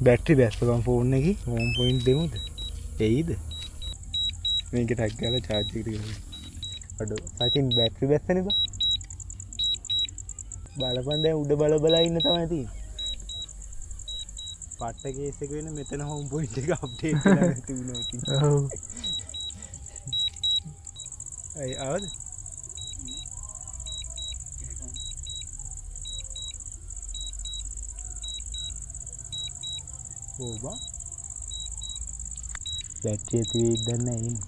Battery බැස්සපන් phone එකේ home point දෙමුද? එයිද? මේක tag කරලා charge එකට ගමු. අඩෝ සචින් බැටරි බැස්සනේ බා. බලපන් දැන් උඩ බල බල ඉන්න තමයි තියෙන්නේ. පට්ට කේස් එක වෙන මෙතන හෝම් පොයින්ට් එක අප්ඩේට් වෙලා නැති වුණා ඉතින්. ඔව්. අය ආවද? ඕ බා. බැටරි ඇති වෙයිද දන්නේ නැහැ ඉන්නේ.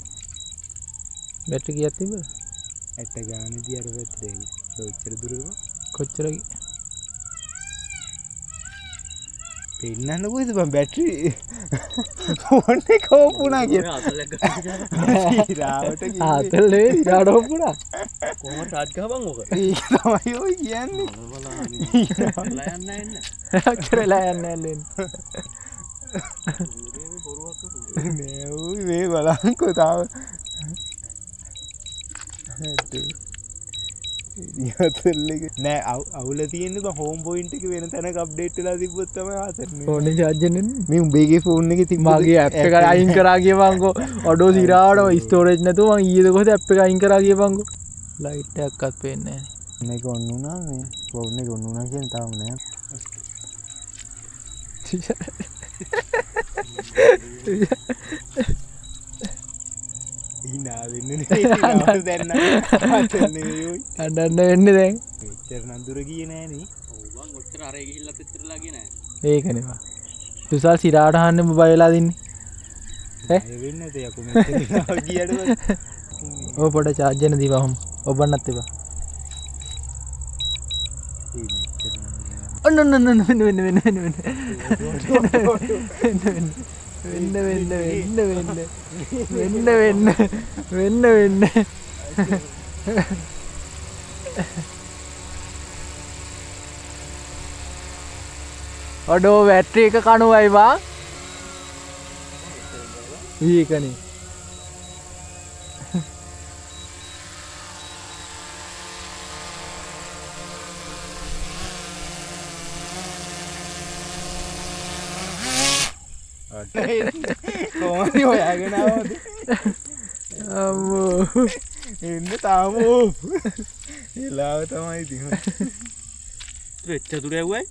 බැටරි කීයක් තිබ්බද? 60 ගානේදී අර බැටරි එක. කොච්චර දුරද බා? කොච්චර පෙන්නන්න කොයිද බං බැටරි ෆෝන් එක ඕෆ් වුණා කියලා. ඉරාවට කිව්වේ. ආතල් නෙවෙයි ඉරාට ඕෆ් වුණා. කොහොමද charge ගහපන් ඕක? ඒක තමයි ඔය කියන්නේ. ලා යන්න එන්න. කරලා යන්නේ නැහැ. මේ බොරුවක් කරු. නෑ උයි මේ බලන්කෝ තාම. නෑ අවුල තියෙන්නේ බං හෝම් පොයින්ට් එක වෙන තැනක අප්ඩේට් වෙලා තිබ්බොත් තමයි ආතන්නේ. ෆෝන් එක charge වෙන්නේ නැහැ. මේ උඹේගේ ෆෝන් එකේ තිබ්බ මගේ ඇප් එක අයින් කරා ගියපන්කෝ. ඔඩෝ සිරාවට ස්ටෝරේජ් නැතුව මං ඊයේද කොහෙද ඇප් එක අයින් කරා ගියපන්කෝ. ලයිට් එකක්වත් පේන්නේ නැහැ. මේක ඔන්න වුණා මේ ෆෝන් එක ඔන්න වුණා කියන්නේ තාම නෑ. ඉනා වෙන්නේ නේ දැන් නම් ආතන්නේ ඔයි. අඬන්න වෙන්නේ දැන්. මෙච්චර නඳුර ගියේ නෑනේ. ඔව් බං ඔච්චර අරේ ගිහිල්ලා පිටරලා ගියේ නෑ. ඒකනේ බා. තුසාල් සිරාට අහන්නේ මොබයිල් වෙලා දින්නේ. ඒ වෙන්නේ නැතේ යකෝ මෙච්චර ගියට ඔය පොඩ charge වෙන දීපහම. ඔබන්නත් එපා. ඔන්න ඔන්න ඔන්න වෙන්න වෙන්න වෙන්න වෙන්න වෙන්න වෙන්න වෙන්න වෙන්න ඔඩෝ බැටරි එක කණුවයි බා. ඊකනේ කොහොමද හොයාගෙන ආවද? අම්මෝ එන්න තාම එලාව තමයි තියෙන්නේ. එච්ච දුර යවුවයි?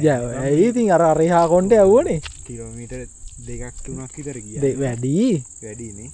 යා ඇයි ඉතින් අර එහා කොණ්ඩේ යවුවනේ. කිලෝමීටර් 2-3ක් විතර ගියා. වැඩි වැඩිනේ.